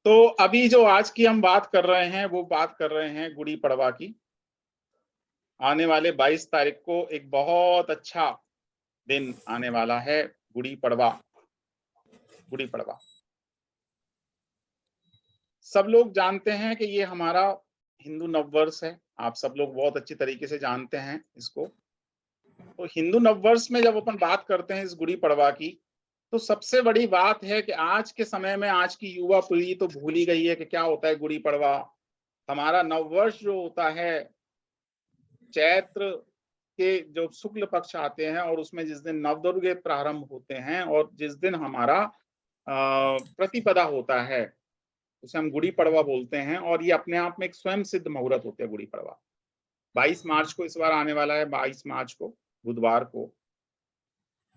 तो अभी जो आज की हम बात कर रहे हैं वो बात कर रहे हैं गुड़ी पड़वा की। आने वाले 22 तारीख को एक बहुत अच्छा दिन आने वाला है, गुड़ी पड़वा। गुड़ी पड़वा सब लोग जानते हैं कि ये हमारा हिंदू नववर्ष है। आप सब लोग बहुत अच्छी तरीके से जानते हैं इसको। तो हिंदू नववर्ष में जब अपन बात करते हैं इस गुड़ी पड़वा की, तो सबसे बड़ी बात है कि आज के समय में आज की युवा पीढ़ी तो भूल ही गई है कि क्या होता है गुड़ी पड़वा। हमारा नववर्ष जो होता है चैत्र के जो शुक्ल पक्ष आते हैं और उसमें जिस दिन नवदुर्गे प्रारंभ होते हैं और जिस दिन हमारा प्रतिपदा होता है उसे हम गुड़ी पड़वा बोलते हैं। और ये अपने आप में एक स्वयं सिद्ध मुहूर्त होते हैं गुड़ी पड़वा। 22 मार्च को इस बार आने वाला है, 22 मार्च को बुधवार को।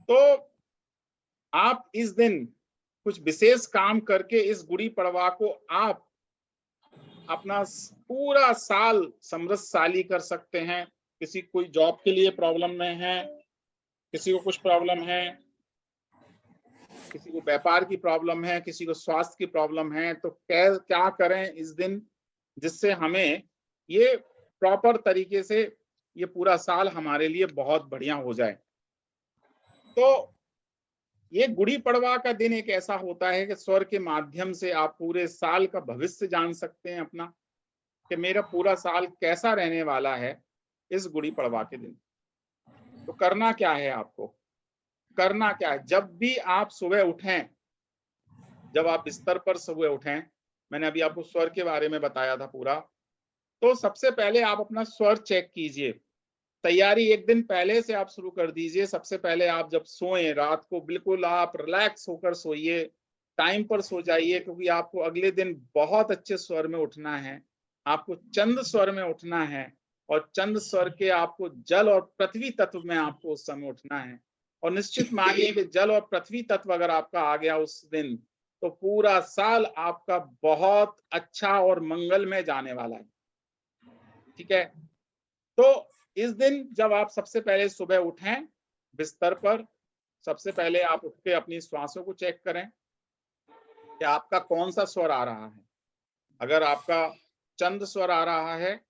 तो आप इस दिन कुछ विशेष काम करके इस गुड़ी पड़वा को आप अपना पूरा साल समृद्धशाली कर सकते हैं। किसी कोई जॉब के लिए प्रॉब्लम में है, किसी को कुछ प्रॉब्लम है, किसी को व्यापार की प्रॉब्लम है, किसी को स्वास्थ्य की प्रॉब्लम है, तो क्या करें इस दिन जिससे हमें ये प्रॉपर तरीके से ये पूरा साल हमारे लिए बहुत बढ़िया हो जाए। तो ये गुड़ी पड़वा का दिन एक ऐसा होता है कि स्वर के माध्यम से आप पूरे साल का भविष्य जान सकते हैं अपना, कि मेरा पूरा साल कैसा रहने वाला है इस गुड़ी पड़वा के दिन। तो करना क्या है आपको, करना क्या है, जब भी आप सुबह उठें, जब आप बिस्तर पर सुबह उठें, मैंने अभी आपको स्वर के बारे में बताया था पूरा, तो सबसे पहले आप अपना स्वर चेक कीजिए। तैयारी एक दिन पहले से आप शुरू कर दीजिए। सबसे पहले आप जब सोएं रात को बिल्कुल आप रिलैक्स होकर सोइए, टाइम पर सो जाइए, क्योंकि आपको अगले दिन बहुत अच्छे स्वर में उठना है। आपको चंद स्वर में उठना है और चंद स्वर के आपको जल और पृथ्वी तत्व में आपको उस समय उठना है। और निश्चित मानिए कि जल और पृथ्वी तत्व अगर आपका आ गया उस दिन, तो पूरा साल आपका बहुत अच्छा और मंगलमय जाने वाला है। ठीक है। तो इस दिन जब आप सबसे पहले सुबह उठें बिस्तर पर, सबसे पहले आप उठ के अपनी श्वासों को चेक करें कि आपका कौन सा स्वर आ रहा है। अगर आपका चंद स्वर आ रहा है,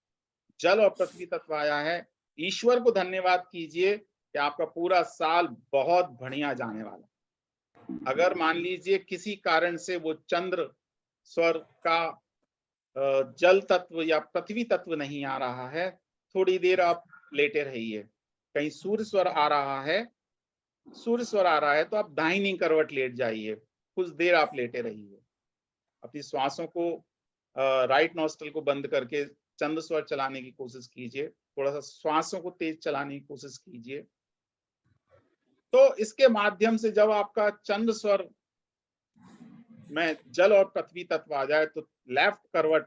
जल और पृथ्वी तत्व आया है, ईश्वर को धन्यवाद कीजिए कि आपका पूरा साल बहुत बढ़िया जाने वाला। अगर मान लीजिए किसी कारण से वो चंद्र स्वर का जल तत्व या पृथ्वी तत्व नहीं आ रहा है, थोड़ी देर आप लेटे रहिए। कहीं सूर्य स्वर आ रहा है, सूर्य स्वर आ रहा है तो आप दाहिनी करवट लेट जाइए, कुछ देर आप लेटे रहिए। अपनी श्वासों को राइट नॉस्ट्रल को बंद करके चंद स्वर चलाने की कोशिश कीजिए, थोड़ा सा श्वासों को तेज चलाने की कोशिश कीजिए। तो इसके माध्यम से जब आपका चंद स्वर में जल और पृथ्वी तत्व आ जाए तो लेफ्ट करवट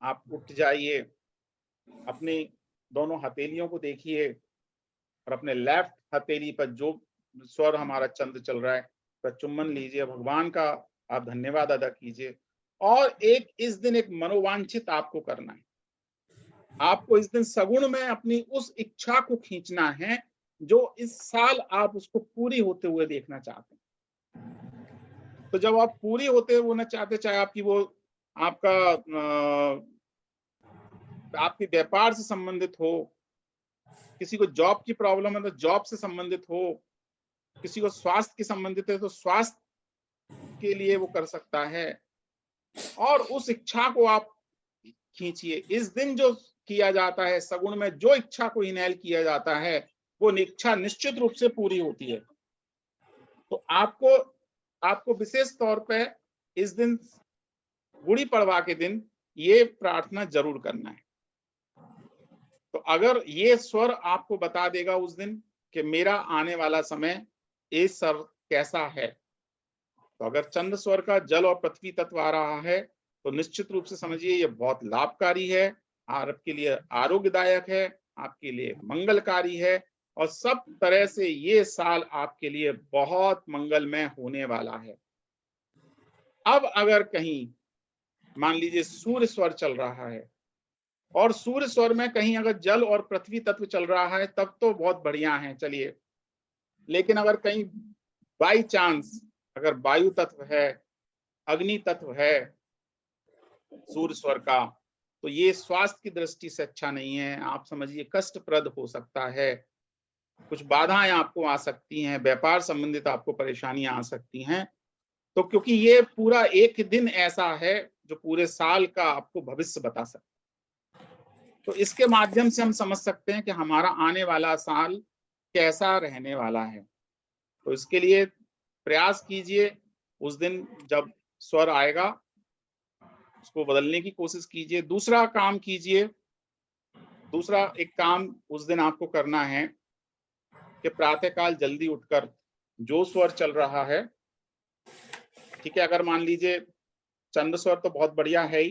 आप उठ जाइए, अपनी दोनों हथेलियों को देखिए और अपने लेफ्ट हथेली पर जो स्वर हमारा चंद्र चल रहा है तो चुम्बन लीजिए, भगवान का आप धन्यवाद अदा कीजिए। और एक इस दिन एक मनोवांछित आपको करना है, आपको इस दिन सगुण में अपनी उस इच्छा को खींचना है जो इस साल आप उसको पूरी होते हुए देखना चाहते हैं। तो जब आप पूरी होते हुए ना चाहते, चाहे आपकी वो आपका आपके व्यापार से संबंधित हो, किसी को जॉब की प्रॉब्लम है तो जॉब से संबंधित हो, किसी को स्वास्थ्य के संबंधित है तो स्वास्थ्य के लिए वो कर सकता है, और उस इच्छा को आप खींचिए। इस दिन जो किया जाता है सगुण में, जो इच्छा को इनहेल किया जाता है वो इच्छा निश्चित रूप से पूरी होती है। तो आपको विशेष तौर पे इस दिन गुड़ी पड़वा के दिन ये प्रार्थना जरूर करना है। तो अगर ये स्वर आपको बता देगा उस दिन कि मेरा आने वाला समय ये स्वर कैसा है, तो अगर चंद स्वर का जल और पृथ्वी तत्व आ रहा है तो निश्चित रूप से समझिए ये बहुत लाभकारी है, आपके लिए आरोग्यदायक है, आपके लिए मंगलकारी है, और सब तरह से ये साल आपके लिए बहुत मंगलमय होने वाला है। अब अगर कहीं मान लीजिए सूर्य स्वर चल रहा है और सूर्य स्वर में कहीं अगर जल और पृथ्वी तत्व चल रहा है तब तो बहुत बढ़िया है, चलिए। लेकिन अगर कहीं बाई चांस अगर वायु तत्व है, अग्नि तत्व है, सूर्य स्वर का, तो ये स्वास्थ्य की दृष्टि से अच्छा नहीं है। आप समझिए कष्टप्रद हो सकता है, कुछ बाधाएं आपको आ सकती हैं, व्यापार संबंधित आपको परेशानियां आ सकती हैं। तो क्योंकि ये पूरा एक दिन ऐसा है जो पूरे साल का आपको भविष्य बता सकता है, तो इसके माध्यम से हम समझ सकते हैं कि हमारा आने वाला साल कैसा रहने वाला है। तो इसके लिए प्रयास कीजिए, उस दिन जब स्वर आएगा उसको बदलने की कोशिश कीजिए। दूसरा काम कीजिए, दूसरा एक काम उस दिन आपको करना है कि प्रातःकाल जल्दी उठकर जो स्वर चल रहा है, ठीक है, अगर मान लीजिए चंद्र स्वर तो बहुत बढ़िया है ही,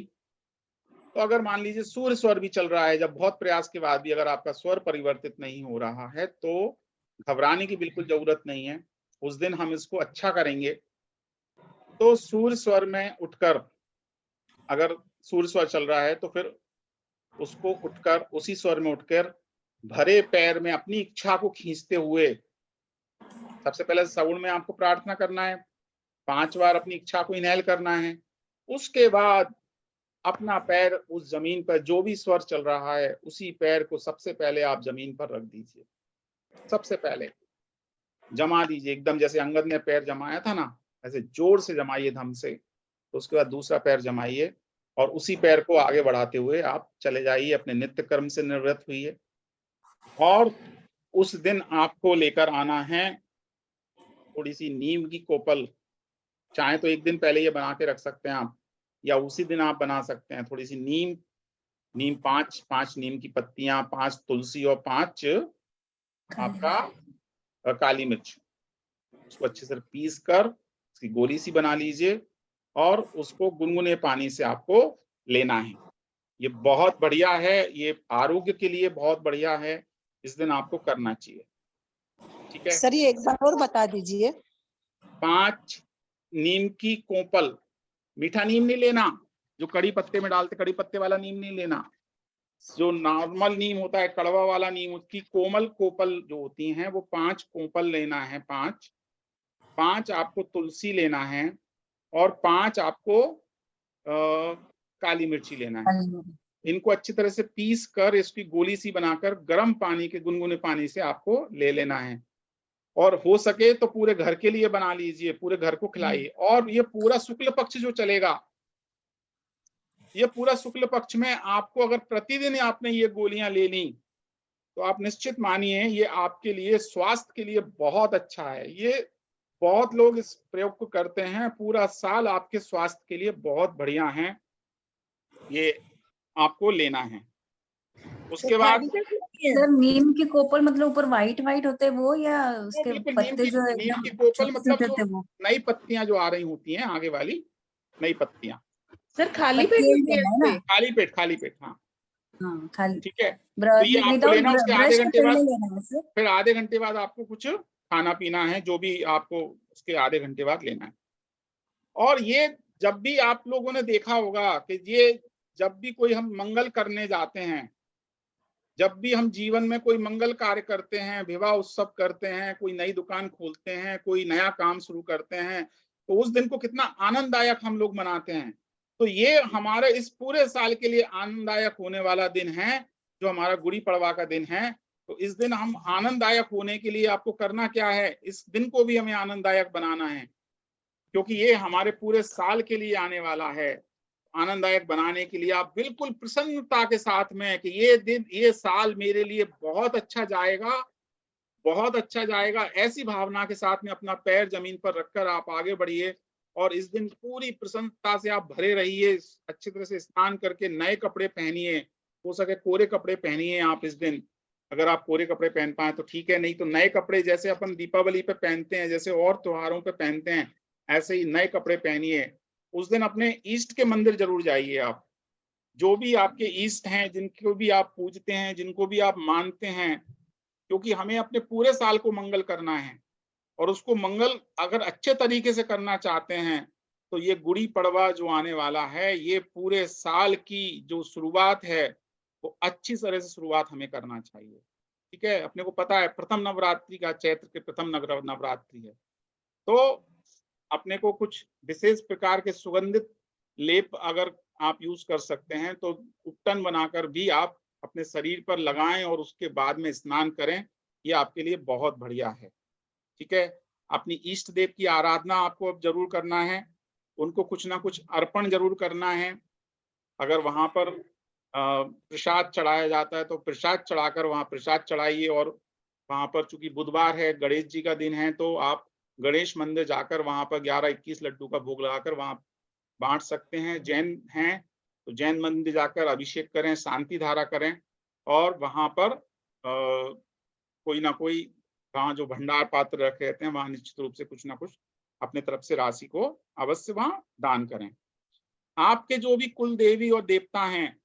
तो अगर मान लीजिए सूर्य स्वर भी चल रहा है, जब बहुत प्रयास के बाद भी अगर आपका स्वर परिवर्तित नहीं हो रहा है, तो घबराने की बिल्कुल जरूरत नहीं है। उस दिन हम इसको अच्छा करेंगे। तो सूर्य स्वर में उठकर, अगर सूर्य स्वर चल रहा है तो फिर उसको उठकर, उसी स्वर में उठकर भरे पैर में अपनी इच्छा को खींचते हुए, सबसे पहले सगुण में आपको प्रार्थना करना है, 5 बार अपनी इच्छा को इनहेल करना है। उसके बाद अपना पैर उस जमीन पर जो भी स्वर चल रहा है, उसी पैर को सबसे पहले आप जमीन पर रख दीजिए। सबसे पहले जमा दीजिए, एकदम जैसे अंगद ने पैर जमाया था ना, ऐसे जोर से जमाइए धम से। तो उसके बाद दूसरा पैर जमाइए और उसी पैर को आगे बढ़ाते हुए आप चले जाइए, अपने नित्य कर्म से निवृत्त हुई। और उस दिन आपको लेकर आना है थोड़ी सी नीम की कोपल, चाहे तो एक दिन पहले ये बना के रख सकते हैं आप, या उसी दिन आप बना सकते हैं। थोड़ी सी नीम, नीम 5 नीम की पत्तियां, 5 तुलसी और 5 आपका काली मिर्च, उसको अच्छे से पीस कर उसकी गोली सी बना लीजिए और उसको गुनगुने पानी से आपको लेना है। ये बहुत बढ़िया है, ये आरोग्य के लिए बहुत बढ़िया है, इस दिन आपको करना चाहिए। ठीक है सर, ये एक बार और बता दीजिए। 5 नीम की कोपल, मीठा नीम नहीं लेना, जो कड़ी पत्ते में डालते, कड़ी पत्ते वाला नीम नहीं लेना। जो नॉर्मल नीम होता है, कड़वा वाला नीम, उसकी कोमल कोपल जो होती हैं, वो 5 कोपल लेना है। 5 आपको तुलसी लेना है और 5 आपको काली मिर्ची लेना है। इनको अच्छी तरह से पीस कर इसकी गोली सी बनाकर गर्म पानी के, गुनगुने पानी से आपको ले लेना है। और हो सके तो पूरे घर के लिए बना लीजिए, पूरे घर को खिलाइए। और ये पूरा शुक्ल पक्ष जो चलेगा, ये पूरा शुक्ल पक्ष में आपको अगर प्रतिदिन आपने ये गोलियां ले ली, तो आप निश्चित मानिए ये आपके लिए, स्वास्थ्य के लिए बहुत अच्छा है। ये बहुत लोग इस प्रयोग को करते हैं, पूरा साल आपके स्वास्थ्य के लिए बहुत बढ़िया है, ये आपको लेना है। उसके बाद सर, नीम की कोपल मतलब ऊपर व्हाइट व्हाइट होते हैं वो, या उसके बिल्कुल पत्ते जो नीम एकदम की कोपल छोटे मतलब छोटे जो होते हैं वो? नई पत्तियां जो आ रही होती हैं, आगे वाली नई पत्तियां। सर खाली पेट पत्ते में लेना है ना? खाली पेट, खाली पेट, हाँ हाँ, खाली। ठीक है। तो ये आपको विदाउट लेना, उसके आधे ब्रश के घंटे पहले बाद, लेना है सर? फिर आधे घंटे बाद आपको कुछ खाना पीना है, जो भी आपको उसके आधे घंटे बाद लेना है। और ये जब भी आप लोगों ने देखा होगा कि ये जब भी कोई हम मंगल करने जाते हैं, जब भी हम जीवन में कोई मंगल कार्य करते हैं, विवाह उत्सव करते हैं, कोई नई दुकान खोलते हैं, कोई नया काम शुरू करते हैं, तो उस दिन को कितना आनंददायक हम लोग मनाते हैं। तो ये हमारे इस पूरे साल के लिए आनंददायक होने वाला दिन है, जो हमारा गुड़ी पड़वा का दिन है। तो इस दिन हम आनंददायक होने के लिए आपको करना क्या है, इस दिन को भी हमें आनंददायक बनाना है, क्योंकि ये हमारे पूरे साल के लिए आने वाला है। आनंददायक बनाने के लिए आप बिल्कुल प्रसन्नता के साथ में कि ये दिन, ये साल मेरे लिए बहुत अच्छा जाएगा, बहुत अच्छा जाएगा, ऐसी भावना के साथ में अपना पैर जमीन पर रखकर आप आगे बढ़िए। और इस दिन पूरी प्रसन्नता से आप भरे रहिए, अच्छी तरह से स्नान करके नए कपड़े पहनिए, हो सके कोरे कपड़े पहनिए आप इस दिन। अगर आप कोरे कपड़े पहन पाए तो ठीक है, नहीं तो नए कपड़े जैसे अपन दीपावली पे पहनते हैं, जैसे और त्योहारों पे पहनते हैं, ऐसे ही नए कपड़े पहनिए। उस दिन अपने ईष्ट के मंदिर जरूर जाइए आप, जो भी आपके ईष्ट हैं, जिनको भी आप पूजते हैं, जिनको भी आप मानते हैं, क्योंकि हमें अपने पूरे साल को मंगल करना है। और उसको मंगल अगर अच्छे तरीके से करना चाहते हैं, तो ये गुड़ी पड़वा जो आने वाला है, ये पूरे साल की जो शुरुआत है, वो अच्छी तरह से शुरुआत हमें करना चाहिए। ठीक है, अपने को पता है प्रथम नवरात्रि का, चैत्र के प्रथम नवरात्रि है, तो अपने को कुछ विशेष प्रकार के सुगंधित लेप अगर आप यूज कर सकते हैं तो उपटन बनाकर भी आप अपने शरीर पर लगाएं और उसके बाद में स्नान करें, ये आपके लिए बहुत बढ़िया है। ठीक है, अपनी इष्ट देव की आराधना आपको अब जरूर करना है, उनको कुछ ना कुछ अर्पण जरूर करना है। अगर वहां पर प्रसाद चढ़ाया जाता है तो प्रसाद चढ़ाकर वहां प्रसाद चढ़ाइए, और वहां पर चूंकि बुधवार है, गणेश जी का दिन है, तो आप गणेश मंदिर जाकर वहां पर 11-21 लड्डू का भोग लगाकर वहां बांट सकते हैं। जैन हैं तो जैन मंदिर जाकर अभिषेक करें, शांति धारा करें, और वहां पर कोई ना कोई वहां जो भंडार पात्र रखे रहते हैं वहां निश्चित रूप से कुछ ना कुछ अपने तरफ से राशि को अवश्य वहां दान करें। आपके जो भी कुल देवी और देवता हैं,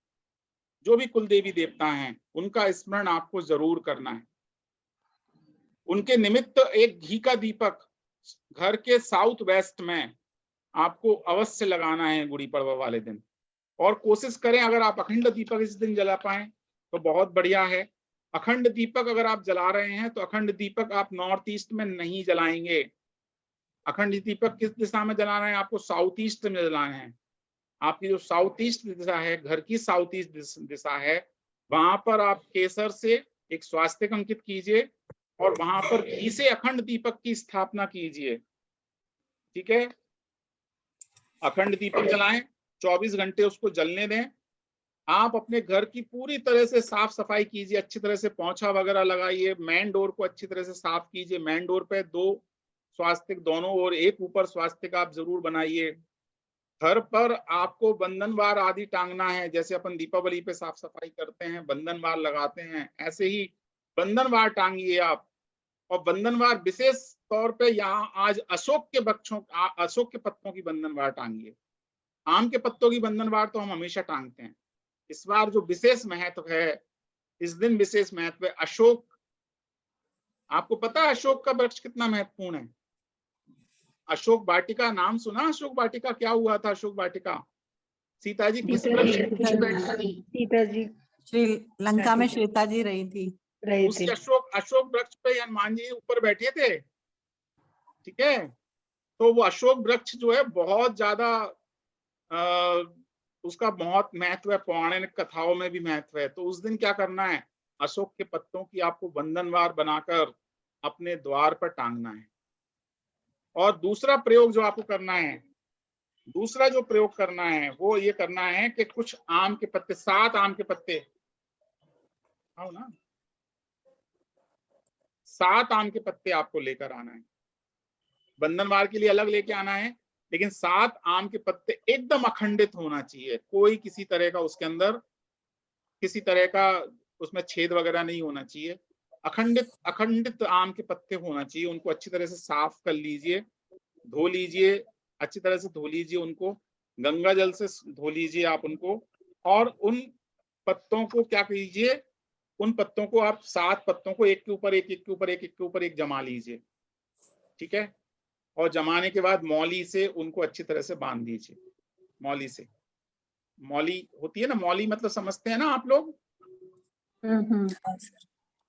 जो भी कुल देवी देवता हैं, उनका स्मरण आपको जरूर करना है। उनके निमित्त एक घी का दीपक घर के साउथ वेस्ट में आपको अवश्य लगाना है गुड़ी पड़वा वाले दिन, और कोशिश करें अगर आप अखंड दीपक इस दिन जला पाएं तो बहुत बढ़िया है। अखंड दीपक अगर आप जला रहे हैं तो अखंड दीपक आप नॉर्थ ईस्ट में नहीं जलाएंगे। अखंड दीपक किस दिशा में जलाना है? आपको साउथ ईस्ट में जलाना है। आपकी जो साउथ ईस्ट दिशा है, घर की साउथ ईस्ट दिशा है, वहां पर आप केसर से एक स्वास्तिक अंकित कीजिए और वहां पर घी से अखंड दीपक की स्थापना कीजिए। ठीक है, अखंड दीपक जलाएं, 24 घंटे उसको जलने दें। आप अपने घर की पूरी तरह से साफ सफाई कीजिए, अच्छी तरह से पोंछा वगैरह लगाइए, मेन डोर को अच्छी तरह से साफ कीजिए। मेन डोर पे 2 स्वास्तिक दोनों और एक ऊपर स्वास्तिक आप जरूर बनाइए। घर पर आपको बंधनवार आदि टांगना है, जैसे अपन दीपावली पे साफ सफाई करते हैं, बंधनवार लगाते हैं, ऐसे ही बंधनवार टांगिए आप। और बंधनवार विशेष तौर पे यहाँ आज अशोक के वृक्षों, अशोक के पत्तों की बंधनवार टांगिए। आम के पत्तों की बंधनवार तो हम हमेशा टांगते हैं। इस बार जो विशेष महत्व है, इस दिन विशेष महत्व है अशोक। आपको पता है अशोक का वृक्ष कितना महत्वपूर्ण है? अशोक वाटिका नाम सुना? अशोक वाटिका क्या हुआ था? अशोक वाटिका सीता जी किस वृक्ष के नीचे बैठी थी? सीता जी श्रीलंका में श्वेता जी रही थी। उसी अशोक वृक्ष पे हनुमान जी ऊपर बैठे थे। ठीक है, तो वो अशोक वृक्ष जो है बहुत ज्यादा उसका बहुत महत्व है, पौराणिक कथाओं में भी महत्व है। तो उस दिन क्या करना है, अशोक के पत्तों की आपको बंधनवार बनाकर अपने द्वार पर टांगना है। और दूसरा प्रयोग जो आपको करना है, दूसरा जो प्रयोग करना है वो ये करना है कि कुछ आम के पत्ते, 7 आम के पत्ते, आओ ना, 7 आम के पत्ते आपको लेकर आना है। बंधनवार के लिए अलग लेके आना है, लेकिन 7 आम के पत्ते एकदम अखंडित होना चाहिए। कोई किसी तरह का उसके अंदर किसी तरह का उसमें छेद वगैरह नहीं होना चाहिए। अखंडित आम के पत्ते होना चाहिए। उनको अच्छी तरह से साफ कर लीजिए, धो लीजिए, अच्छी तरह से धो लीजिए उनको, गंगा जल से धो लीजिए आप उनको। और उन पत्तों को क्या कीजिए, उन पत्तों को आप 7 पत्तों को एक के ऊपर एक, एक के ऊपर एक, एक के ऊपर एक जमा लीजिए। ठीक है, और जमाने के बाद मौली से उनको अच्छी तरह से बांध दीजिए। मौली से, मौली होती है ना, मौली मतलब समझते हैं ना आप लोग?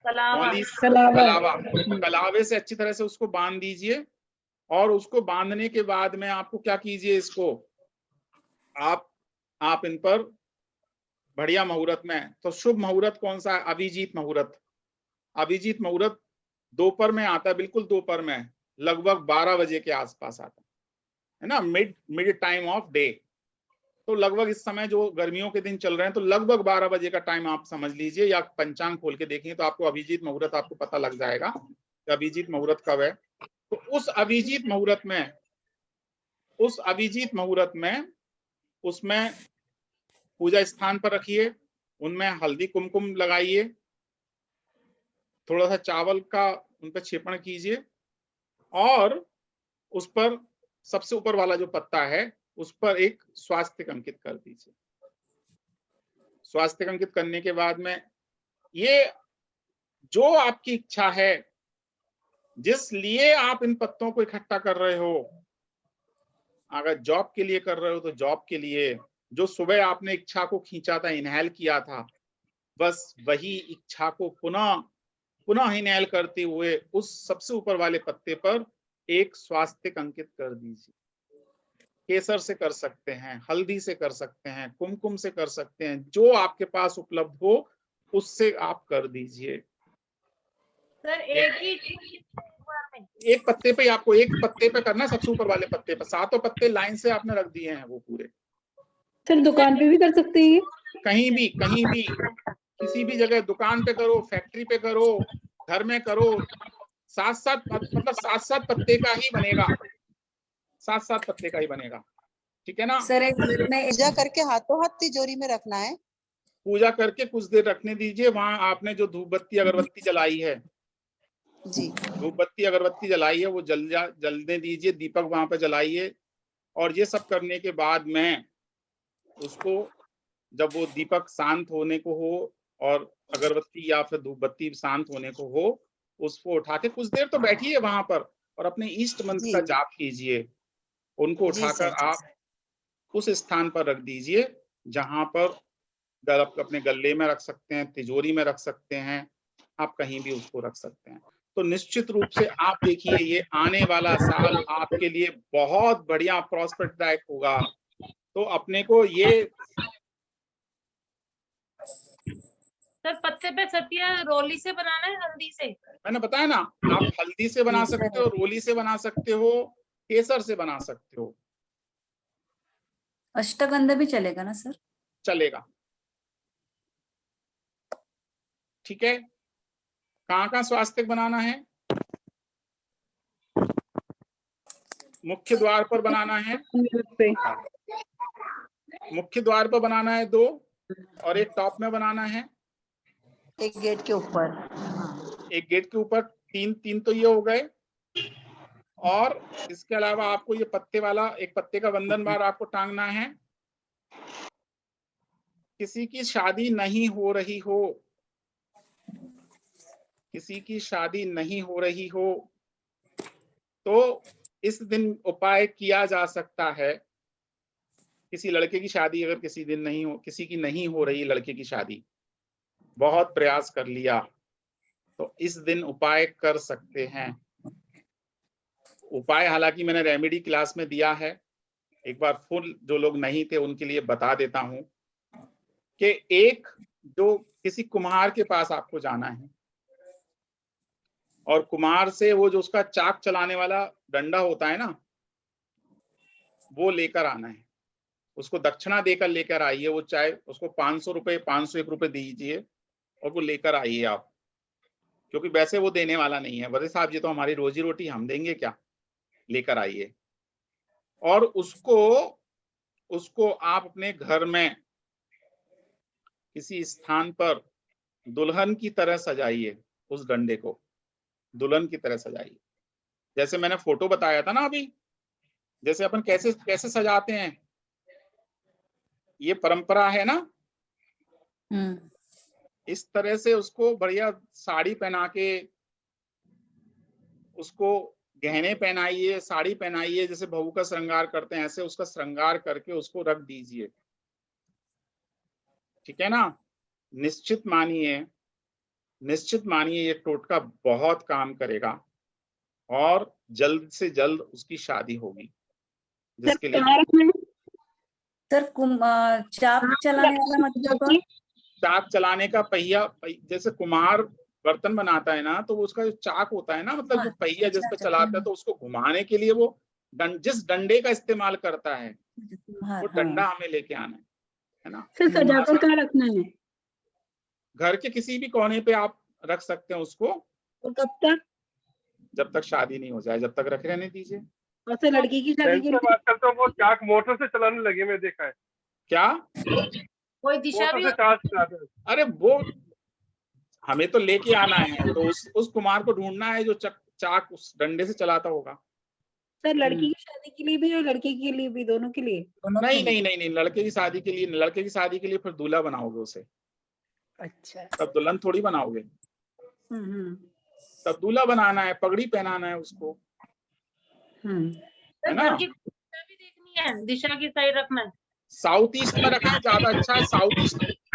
मौली, कलावे से अच्छी तरह से उसको बांध दीजिए। और उसको बांधने के बाद में आपको क्या कीजिए, इसको आप इन पर बढ़िया मुहूर्त में, तो शुभ मुहूर्त कौन सा है? अभिजीत मुहूर्त। अभिजीत मुहूर्त दोपहर में आता है, बिल्कुल दोपहर में, लगभग 12 बजे के आसपास आता है ना, मिड टाइम ऑफ डे। तो लगभग इस समय जो गर्मियों के दिन चल रहे हैं, तो लगभग 12 बजे का टाइम आप समझ लीजिए, या पंचांग खोल के देखेंगे तो आपको अभिजीत मुहूर्त आपको पता लग जाएगा कि अभिजीत मुहूर्त कब है। तो उस अभिजीत मुहूर्त में उसमें पूजा स्थान पर रखिए, उनमें हल्दी कुमकुम लगाइए, थोड़ा सा चावल का उन पर छेपण कीजिए, और उस पर सबसे ऊपर वाला जो पत्ता है उस पर एक स्वास्तिक अंकित कर दीजिए। स्वास्तिक अंकित करने के बाद में ये जो आपकी इच्छा है, जिस लिए आप इन पत्तों को इकट्ठा कर रहे हो, अगर जॉब के लिए कर रहे हो तो जॉब के लिए, जो सुबह आपने इच्छा को खींचा था, इनहेल किया था, बस वही इच्छा को पुनः इनहेल करते हुए उस सबसे ऊपर वाले पत्ते पर एक स्वास्तिक अंकित कर दीजिए। केसर से कर सकते हैं, हल्दी से कर सकते हैं, कुमकुम से कर सकते हैं, जो आपके पास उपलब्ध हो उससे आप कर दीजिए। सर एक ही एक पत्ते पे, आपको एक पत्ते पे करना है, सबसे ऊपर वाले पत्ते पे। 7 पत्ते लाइन से आपने रख दिए हैं वो पूरे। सर दुकान पे भी कर सकते हैं ये? कहीं भी किसी भी जगह, दुकान पे करो, फैक्ट्री पे करो, घर में करो, 7-7 मतलब 7-7 पत्ते का ही बनेगा, 7-7 पत्ते का ही बनेगा। ठीक है ना? सर एक घर में पूजा करके हाथों हाथ तिजोरी में रखना है। पूजा करके कुछ देर रखने दीजिए। वहां आपने जो धूप बत्ती अगरबत्ती जलाई है, जी धूप बत्ती अगरबत्ती जलाई है, वो जलने दीजिए, दीपक वहां पे जलाइए। और ये सब करने के बाद में उसको, जब वो दीपक शांत होने को हो और अगरबत्ती या फिर धूप बत्ती शांत होने को हो, उसको उठा के कुछ देर तो बैठिए वहां पर और अपने इष्ट मंत्र जी का जाप कीजिए। उनको जी उठाकर सर, जी आप उस स्थान पर रख दीजिए जहां पर आप अपने गले में रख सकते हैं, तिजोरी में रख सकते हैं, आप कहीं भी उसको रख सकते हैं। तो निश्चित रूप से आप देखिए, ये आने वाला साल आपके लिए बहुत बढ़िया प्रॉस्पेरिटीदायक होगा। तो अपने को ये, सर पत्ते पे सतिया रोली से बनाना है, हल्दी से? मैंने बताया ना, आप हल्दी से बना सकते हो, रोली से बना सकते हो, केसर से बना सकते हो, अष्टगंधा भी चलेगा ना सर? चलेगा। ठीक है? कहाँ स्वास्तिक बनाना है? मुख्य द्वार पर बनाना है, मुख्य द्वार पर बनाना है 2, और एक टॉप में बनाना है, एक गेट के ऊपर। एक गेट के ऊपर। 3 तो ये हो गए। और इसके अलावा आपको ये पत्ते वाला, एक पत्ते का बंधन बार आपको टांगना है। किसी की शादी नहीं हो रही हो, किसी की शादी नहीं हो रही हो, तो इस दिन उपाय किया जा सकता है। किसी लड़के की शादी अगर किसी दिन नहीं हो, किसी की नहीं हो रही लड़के की शादी, बहुत प्रयास कर लिया, तो इस दिन उपाय कर सकते हैं। उपाय हालांकि मैंने रेमेडी क्लास में दिया है, एक बार फुल जो लोग नहीं थे उनके लिए बता देता हूं कि एक, जो किसी कुम्हार के पास आपको जाना है और कुम्हार से वो जो उसका चाक चलाने वाला डंडा होता है ना, वो लेकर आना है। उसको दक्षिणा देकर लेकर आइए। वो चाहे उसको 500 रुपए, 501 रुपए दीजिए और वो लेकर आइए आप, क्योंकि वैसे वो देने वाला नहीं है। बड़े साहब जी तो हमारी रोजी रोटी, हम देंगे क्या? लेकर आइए और उसको आप अपने घर में किसी स्थान पर दुल्हन की तरह सजाइए। उस डंडे को दुल्हन की तरह सजाइए, जैसे मैंने फोटो बताया था ना अभी, जैसे अपन कैसे कैसे सजाते हैं, ये परंपरा है ना। इस तरह से उसको बढ़िया साड़ी पहना के, उसको गहने पहनाइए, साड़ी पहनाइए, जैसे बहू का श्रृंगार करते हैं ऐसे उसका श्रृंगार करके उसको रख दीजिए। ठीक है ना? निश्चित मानिए ये टोटका बहुत काम करेगा और जल्द से जल्द उसकी शादी होगी, जिसके लिए सर चाप चलाने वाला मतलब चाक चलाने का पहिया, जैसे कुम्हार बर्तन बनाता है ना, तो उसका जो चाक होता है ना, मतलब जो पहिया जिस पे चलाता है, तो उसको घुमाने के लिए वो जिस डंडे का इस्तेमाल करता है, वो डंडा हमें लेके आना है ना। सर सजाकर कहाँ रखना है? घर के किसी भी कोने पे आप रख सकते हैं उसको। और कब तक? जब तक शादी नहीं हो जाए, जब तक रखे रहने दीजिए। और सर लड़की की शादी के लिए आजकल तो वो चाक मोटर से चलाने लगे, मैं देखा है। क्या? कोई दिशा मोटर भी से चार्ज चलाते हैं। अरे वो हमें तो लेके आना है, तो उस कुमार को ढूंढना है जो चाक उस डंडे से चलाता होगा। सर लड़की की शादी के लिए भी और लड़के के लिए भी, दोनों के लिए? नहीं, लड़के की शादी के लिए फिर दूल्हा बनाओगे उसे। अच्छा। तब दुल्हन थोड़ी बनाओगे, तब दूल्हा बनाना है, पगड़ी पहनाना है उसको, है ना। घर की दिशा भी देखनी है, दिशा की साइड रखना है। साउथ ईस्ट में रखें, ज्यादा अच्छा है।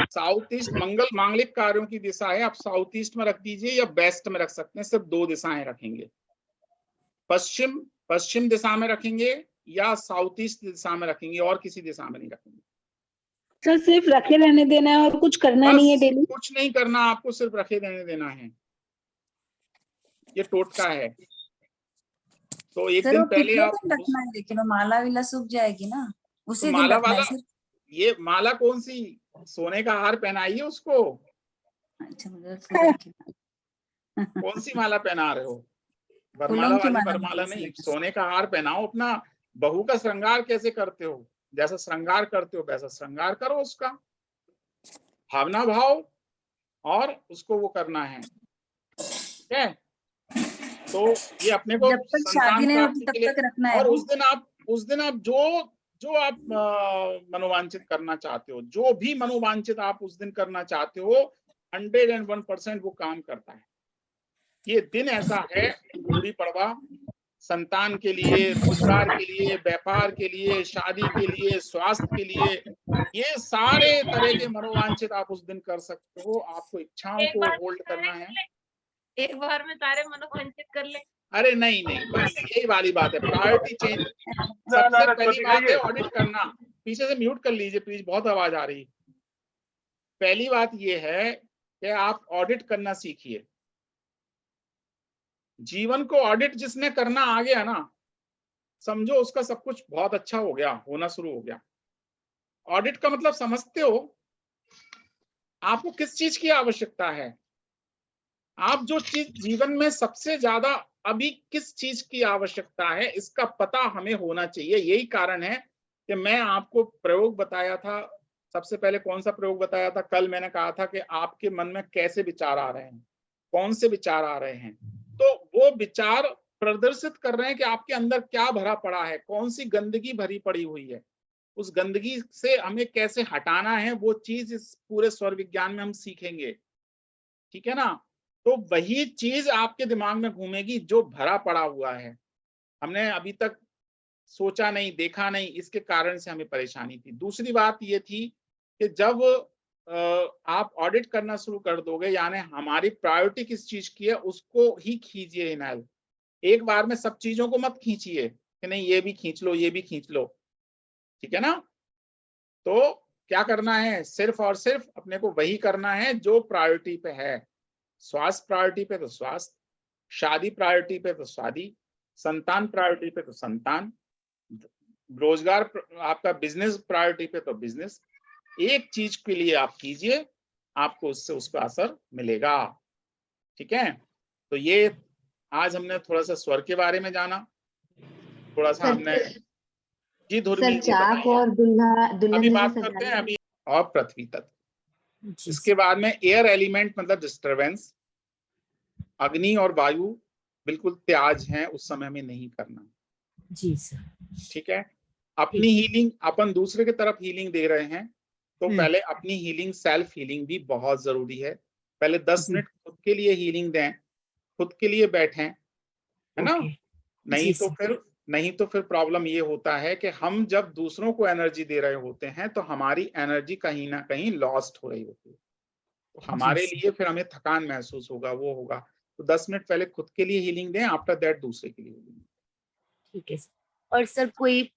साउथ ईस्ट मंगल मांगलिक कार्यों की दिशा है। आप साउथ ईस्ट में रख दीजिए या वेस्ट में रख सकते हैं, सिर्फ 2 दिशाएं रखेंगे। पश्चिम दिशा में रखेंगे या साउथ ईस्ट दिशा में रखेंगे और किसी दिशा में नहीं रखेंगे। सर सिर्फ रखे रहने देना है और कुछ करना नहीं है बस डेली? कुछ नहीं करना, आपको सिर्फ रखे रहने देना है। ये टोटका है। तो एक सर दिन वो पहले कितने आप दिन रखना है, लेकिन वो माला विला सूख जाएगी ना, तो उसी दिन माला रखना है वाला, सर? ये माला कौन सी, सोने का हार पहनाइए उसको। अच्छा, मुझे फूलों की कौन सी माला पहना रहे हो? फूलों वरमाला की वाली माला वरमाला मुझे नहीं, सर। सोने का हार पहनाओ। अपना बहू का श्रृंगार कैसे करते हो, जैसा श्रृंगार करते हो वैसा श्रृंगार करो उसका, भावना भाव, और उसको वो करना है। ठीक है, तो ये अपने को जब तक शादी संतान नहीं होती प्राप्ति तब के लिए। तक रखना है और वो? उस दिन आप जो आप मनोवांछित करना चाहते हो, जो भी मनोवांछित आप उस दिन करना चाहते हो, 101% वो काम करता है। ये दिन ऐसा है, गुड़ी पड़वा, संतान के लिए, रोजगार के लिए, व्यापार के लिए, शादी के लिए, स्वास्थ्य के लिए, ये सारे तरह के मनोवांछित आप उस दिन कर सकते हो। आपको इच्छाओं एक को बार होल्ड करना है। एक बार में सारे मनोवांछित कर ले। अरे नहीं नहीं, बस यही वाली बात है, प्रायोरिटी चेंज। ना सबसे ना पहली छोटी बात गई है है। ऑडिट करना। पीछे से म्यूट कर लीजिए प्लीज, बहुत आवाज आ रही। पहली बात ये है कि आप ऑडिट करना सीखिए। जीवन को ऑडिट जिसने करना आ गया ना, समझो उसका सब कुछ बहुत अच्छा हो गया, होना शुरू हो गया। ऑडिट का मतलब समझते हो? आपको किस चीज की आवश्यकता है? आप जो चीज जीवन में सबसे ज्यादा अभी किस चीज की आवश्यकता है, इसका पता हमें होना चाहिए। यही कारण है कि मैं आपको प्रयोग बताया था। सबसे पहले कौन सा प्रयोग बताया था? कल मैंने कहा था कि आपके मन में कैसे विचार आ रहे हैं, कौन से विचार आ रहे हैं। तो वो विचार प्रदर्शित कर रहे हैं कि आपके अंदर क्या भरा पड़ा है, कौन सी गंदगी भरी पड़ी हुई है। उस गंदगी से हमें कैसे हटाना है, वो चीज इस पूरे स्वर विज्ञान में हम सीखेंगे। ठीक है ना? तो वही चीज आपके दिमाग में घूमेगी जो भरा पड़ा हुआ है। हमने अभी तक सोचा नहीं, देखा नहीं, इसके कारण से हमें परेशानी थी। दूसरी बात ये थी कि जब आप ऑडिट करना शुरू कर दोगे, यानी हमारी प्रायोरिटी किस चीज की है उसको ही खींचिए इनायल। एक बार में सब चीजों को मत खींचिए कि नहीं ये भी खींच लो, ये भी खींच लो। ठीक है ना? तो क्या करना है? सिर्फ और सिर्फ अपने को वही करना है जो प्रायोरिटी पे है। स्वास्थ्य प्रायोरिटी पे तो स्वास्थ्य, शादी प्रायोरिटी पे तो शादी, संतान प्रायोरिटी पे तो संतान, रोजगार आपका बिजनेस प्रायोरिटी पे तो बिजनेस। एक चीज के लिए आप कीजिए, आपको उससे उसका असर मिलेगा। ठीक है? तो ये आज हमने थोड़ा सा स्वर के बारे में जाना, थोड़ा सा हमने जी धुर्मी सर जी चाक बताइए। और दुल्हा दुल्हन अभी जैसे बात करते हैं सजाने अभी और पृथ्वी तत्व। इसके बाद में एयर एलिमेंट मतलब डिस्टरबेंस, अग्नि और वायु बिल्कुल त्याज हैं, उस समय में नहीं करना। जी सर। ठीक है? अपनी हीलिंग, अपन दूसरे की तरफ हीलिंग दे रहे हैं, तो पहले अपनी हीलिंग, सेल्फ हीलिंग भी बहुत जरूरी है। पहले 10 मिनट खुद के लिए हीलिंग दें, खुद के लिए बैठें, है ना? नहीं तो फिर प्रॉब्लम ये होता है कि हम जब दूसरों को एनर्जी दे रहे होते हैं तो हमारी एनर्जी कहीं ना कहीं लॉस्ट हो रही होती है। तो हमारे लिए फिर हमें थकान महसूस होगा, वो होगा। तो 10 मिनट पहले खुद के लिए हीलिंग दें, आफ्टर दैट दूसरे के लिए हीलिंग। ठीक है सर। और सर कोई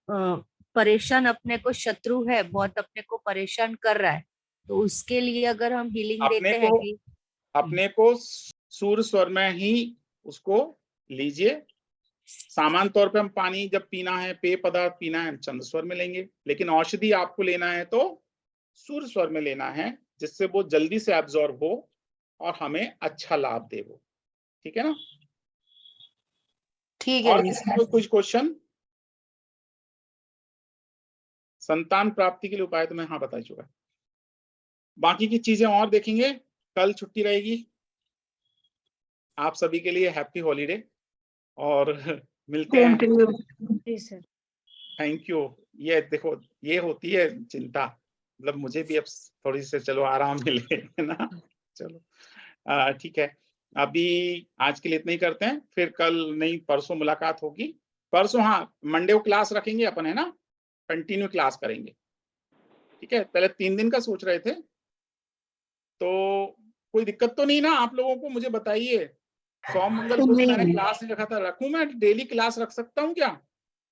परेशान अपने को शत्रु है, बहुत अपने को परेशान कर रहा है, तो उसके लिए अगर हम हीलिंग देते हैं कि अपने को सूर्य स्वर में ही उसको लीजिए। सामान्य तौर पे हम पानी जब पीना है, पेय पदार्थ पीना है, चंद्र स्वर में लेंगे, लेकिन औषधि आपको लेना है तो सूर्य स्वर में लेना है, जिससे वो जल्दी से एब्जॉर्ब हो और हमें अच्छा लाभ दे वो। ठीक है ना? ठीक है और जी। किसी को कुछ क्वेश्चन? संतान प्राप्ति के लिए उपाय तो मैं हाँ बता चुका। बाकी की चीजें और देखेंगे। कल छुट्टी रहेगी। आप सभी के लिए हैप्पी हॉलीडे और मिलते हैं। जी सर। Thank you. ये देखो, ये होती है चिंता, मतलब मुझे भी अब थोड़ी से चलो आराम मिले, है ना? चलो ठीक है, अभी आज के लिए इतना ही करते हैं, फिर कल नहीं परसों मुलाकात होगी। परसों हाँ मंडे को क्लास रखेंगे अपन, है ना? कंटिन्यू क्लास करेंगे। ठीक है? पहले 3 दिन का सोच रहे थे, तो कोई दिक्कत तो नहीं ना आप लोगों को? मुझे बताइए। सोम मंगल को भी मैंने क्लास नहीं रखा था, रखूं मैं? डेली क्लास रख सकता हूँ क्या?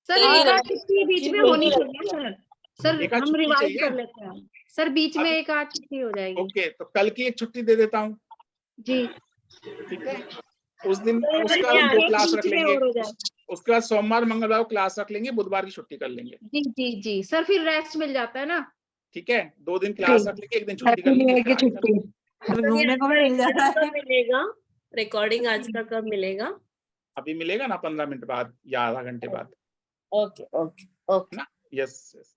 सर हाँ, एक आध छुट्टी बीच में होनी चाहिए सर। सर एक आध हम छुट्टी रिवाइज चाहिए? कर लेते हैं सर, बीच में अभी- एक आध छुट्टी हो जाएगी। ओके, तो कल की एक छुट्टी दे देता हूँ, जी ठीक है। उस दिन तो उसका एक दो क्लास बीच रख में लेंगे, और हो जाए। उसके बाद सोमवार मंगलवार को क्लास रख लेंगे, बुधवार की छुट्टी कर लेंगे, जी जी जी सर, फिर रेस्ट मिल जाता है ना। ठीक है। 2 दिन क्लास रख लेंगे, 1 दिन छुट्टी कर हैप्पी न्यू लेंगे, ईयर की फिर आगे छुट्टी। फिर घूमने को भी मिल जाता है। कब मिलेगा रिकॉर्डिंग? आज का कब मिलेगा? अभी मिलेगा ना 15 मिनट बाद या आधा घंटे बाद, ओके ओके ओके। ना। Yes yes.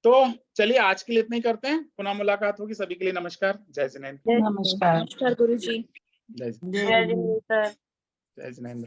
तो चलिए आज के लिए इतना ही करते हैं, पुनः मुलाकात होगी। सभी के लिए नमस्कार, जय जिनेंद्र। नमस्कार। नमस्कार गुरु जी। जय जय जय हिंद। जिनेंद्र सर। जय जिनेंद्र।